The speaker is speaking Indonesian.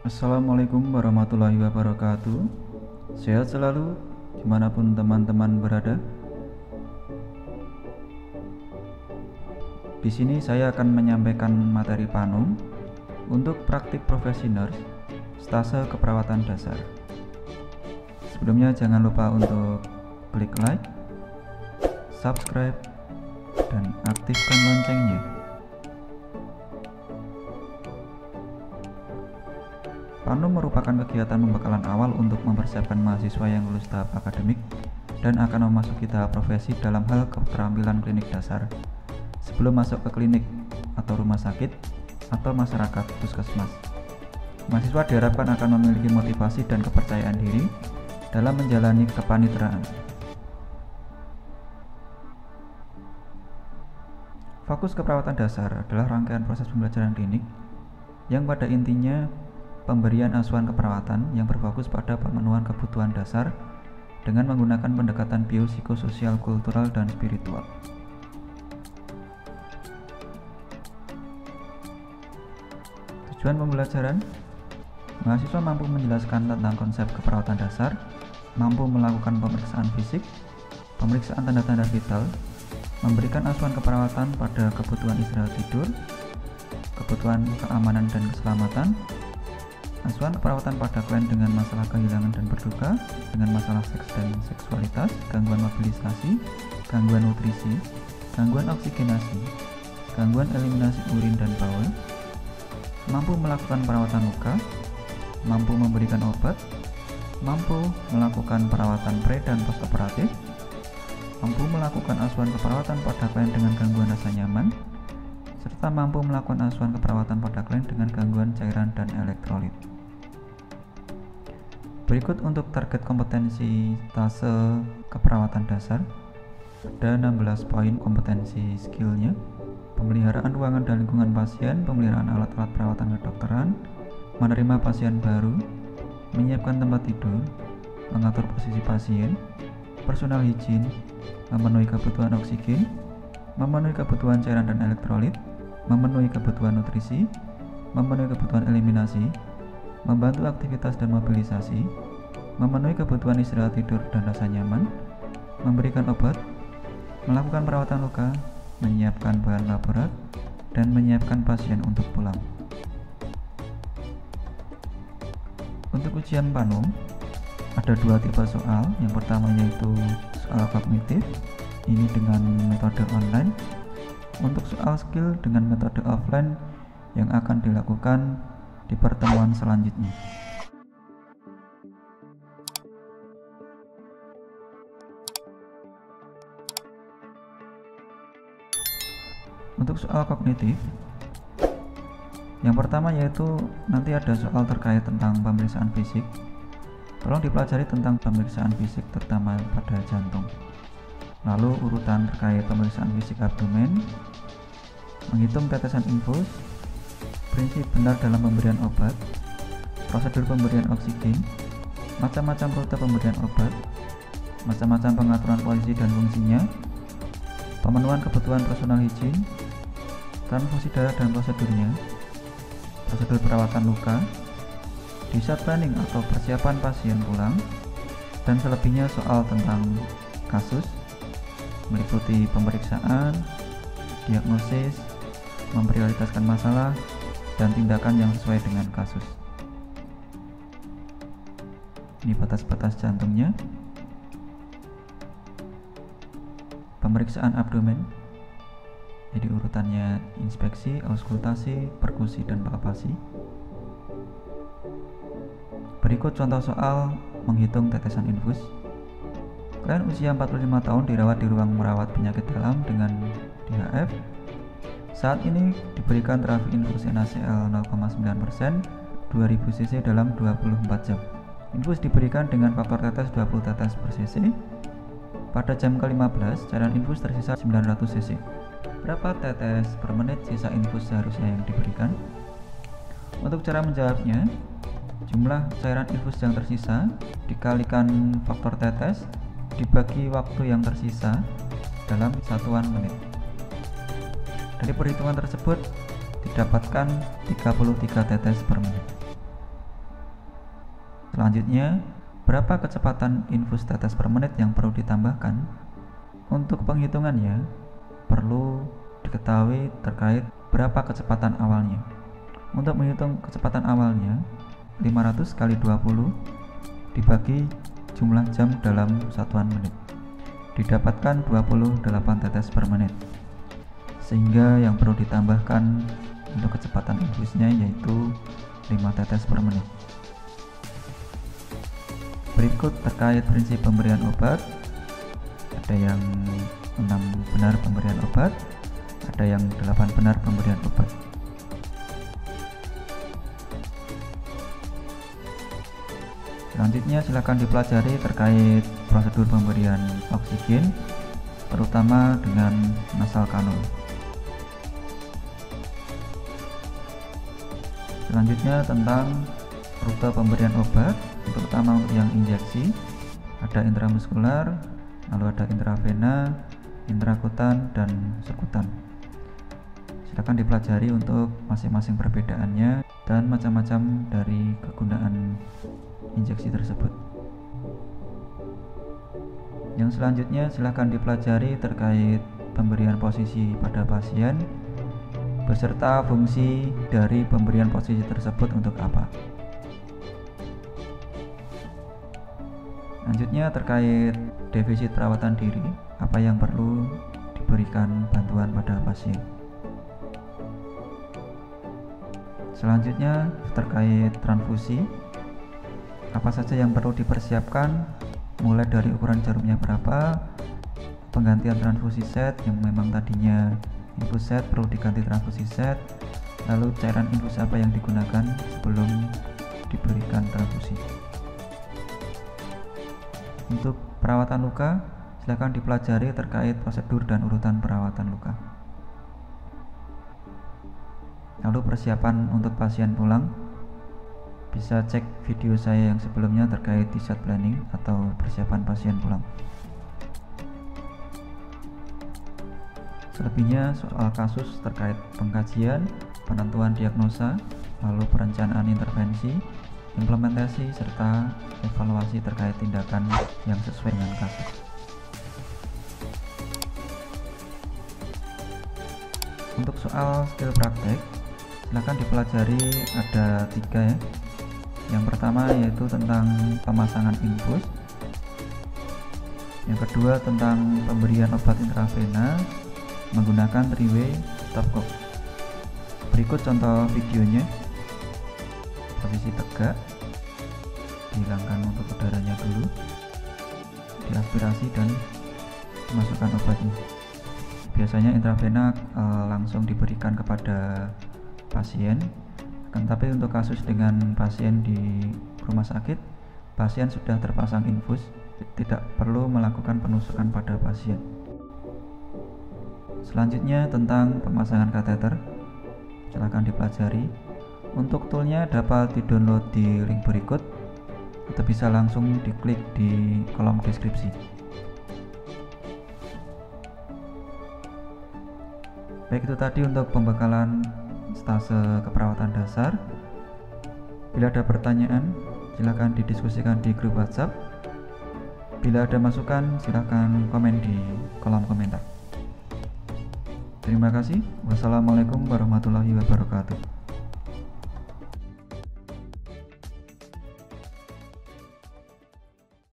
Assalamualaikum warahmatullahi wabarakatuh. Sehat selalu dimanapun teman-teman berada. Di sini saya akan menyampaikan materi Panum untuk praktik profesi nurse stase keperawatan dasar. Sebelumnya jangan lupa untuk klik like, subscribe, dan aktifkan loncengnya. Panum merupakan kegiatan pembekalan awal untuk mempersiapkan mahasiswa yang lulus tahap akademik dan akan memasuki tahap profesi dalam hal keterampilan klinik dasar sebelum masuk ke klinik atau rumah sakit atau masyarakat puskesmas. Mahasiswa diharapkan akan memiliki motivasi dan kepercayaan diri dalam menjalani kepaniteraan. Fokus keperawatan dasar adalah rangkaian proses pembelajaran klinik yang pada intinya pemberian asuhan keperawatan yang berfokus pada pemenuhan kebutuhan dasar dengan menggunakan pendekatan biopsikososial, kultural, dan spiritual. Tujuan pembelajaran: mahasiswa mampu menjelaskan tentang konsep keperawatan dasar, mampu melakukan pemeriksaan fisik, pemeriksaan tanda-tanda vital, memberikan asuhan keperawatan pada kebutuhan istirahat tidur, kebutuhan keamanan dan keselamatan, asuhan keperawatan pada klien dengan masalah kehilangan dan berduka, dengan masalah seks dan seksualitas, gangguan mobilisasi, gangguan nutrisi, gangguan oksigenasi, gangguan eliminasi urin dan bawel, mampu melakukan perawatan luka, mampu memberikan obat, mampu melakukan perawatan pre dan post operatif, mampu melakukan asuhan keperawatan pada klien dengan gangguan rasa nyaman, serta mampu melakukan asuhan keperawatan pada klien dengan gangguan cairan dan elektrolit. Berikut untuk target kompetensi stase keperawatan dasar. Ada 16 poin kompetensi skillnya: pemeliharaan ruangan dan lingkungan pasien, pemeliharaan alat-alat perawatan kedokteran, menerima pasien baru, menyiapkan tempat tidur, mengatur posisi pasien, personal hygiene, memenuhi kebutuhan oksigen, memenuhi kebutuhan cairan dan elektrolit, memenuhi kebutuhan nutrisi, memenuhi kebutuhan eliminasi, membantu aktivitas dan mobilisasi, memenuhi kebutuhan istirahat tidur dan rasa nyaman, memberikan obat, melakukan perawatan luka, menyiapkan bahan laborat, dan menyiapkan pasien untuk pulang. Untuk ujian Panum ada dua tipe soal. Yang pertama yaitu soal kognitif, ini dengan metode online. Untuk soal skill dengan metode offline yang akan dilakukan di pertemuan selanjutnya. Untuk soal kognitif, yang pertama yaitu nanti ada soal terkait tentang pemeriksaan fisik. Tolong dipelajari tentang pemeriksaan fisik terutama pada jantung. Lalu urutan terkait pemeriksaan fisik abdomen, menghitung tetesan infus, prinsip benar dalam pemberian obat, prosedur pemberian oksigen, macam-macam rute pemberian obat, macam-macam pengaturan posisi dan fungsinya, pemenuhan kebutuhan personal hygiene, transfusi darah dan prosedurnya, prosedur perawatan luka, discharge planning atau persiapan pasien pulang, dan selebihnya soal tentang kasus, meliputi pemeriksaan, diagnosis, memprioritaskan masalah, dan tindakan yang sesuai dengan kasus. Ini batas-batas jantungnya. Pemeriksaan abdomen, jadi urutannya inspeksi, auskultasi, perkusi, dan palpasi. Berikut contoh soal menghitung tetesan infus. Klien usia 45 tahun dirawat di ruang merawat penyakit dalam dengan DHF. Saat ini diberikan terapi infus NaCl 0,9% 2000 cc dalam 24 jam. Infus diberikan dengan faktor tetes 20 tetes per cc. Pada jam ke-15, cairan infus tersisa 900 cc. Berapa tetes per menit sisa infus seharusnya yang diberikan? Untuk cara menjawabnya, jumlah cairan infus yang tersisa dikalikan faktor tetes dibagi waktu yang tersisa dalam satuan menit. Dari perhitungan tersebut didapatkan 33 tetes per menit. Selanjutnya, berapa kecepatan infus tetes per menit yang perlu ditambahkan? Untuk penghitungannya, perlu diketahui terkait berapa kecepatan awalnya. Untuk menghitung kecepatan awalnya, 500 kali 20 dibagi jumlah jam dalam satuan menit, didapatkan 28 tetes per menit. Sehingga yang perlu ditambahkan untuk kecepatan infusnya yaitu 5 tetes per menit. Berikut terkait prinsip pemberian obat. Ada yang 6 benar pemberian obat, ada yang 8 benar pemberian obat. Selanjutnya silakan dipelajari terkait prosedur pemberian oksigen, terutama dengan nasal kanul. Selanjutnya tentang rute pemberian obat, terutama untuk yang injeksi, ada intramuskular, lalu ada intravena, intrakutan, dan subkutan. Silakan dipelajari untuk masing-masing perbedaannya dan macam-macam dari kegunaan injeksi tersebut. Yang selanjutnya silakan dipelajari terkait pemberian posisi pada pasien beserta fungsi dari pemberian posisi tersebut untuk apa. Selanjutnya terkait defisit perawatan diri, apa yang perlu diberikan bantuan pada pasien. Selanjutnya terkait transfusi, apa saja yang perlu dipersiapkan, mulai dari ukuran jarumnya berapa, penggantian transfusi set yang memang tadinya infus set perlu diganti transfusi set, lalu cairan infus apa yang digunakan sebelum diberikan transfusi. Untuk perawatan luka, silakan dipelajari terkait prosedur dan urutan perawatan luka. Lalu persiapan untuk pasien pulang, bisa cek video saya yang sebelumnya terkait discharge planning atau persiapan pasien pulang. Selebihnya soal kasus terkait pengkajian, penentuan diagnosa, lalu perencanaan intervensi, implementasi, serta evaluasi terkait tindakan yang sesuai dengan kasus. Untuk soal skill praktek, silakan dipelajari, ada 3 ya. Yang pertama yaitu tentang pemasangan infus, yang kedua tentang pemberian obat intravena menggunakan 3-way stopcock. Berikut contoh videonya. Posisi tegak, dihilangkan untuk udaranya dulu, diaspirasi dan dimasukkan obatnya. Biasanya intravena langsung diberikan kepada pasien, tapi untuk kasus dengan pasien di rumah sakit, pasien sudah terpasang infus, tidak perlu melakukan penusukan pada pasien. Selanjutnya tentang pemasangan kateter, silakan dipelajari. Untuk toolnya dapat di-download di link berikut atau bisa langsung diklik di kolom deskripsi. Baik, itu tadi untuk pembekalan stase keperawatan dasar. Bila ada pertanyaan, silakan didiskusikan di grup WhatsApp. Bila ada masukan, silakan komen di kolom komentar. Terima kasih. Wassalamualaikum warahmatullahi wabarakatuh.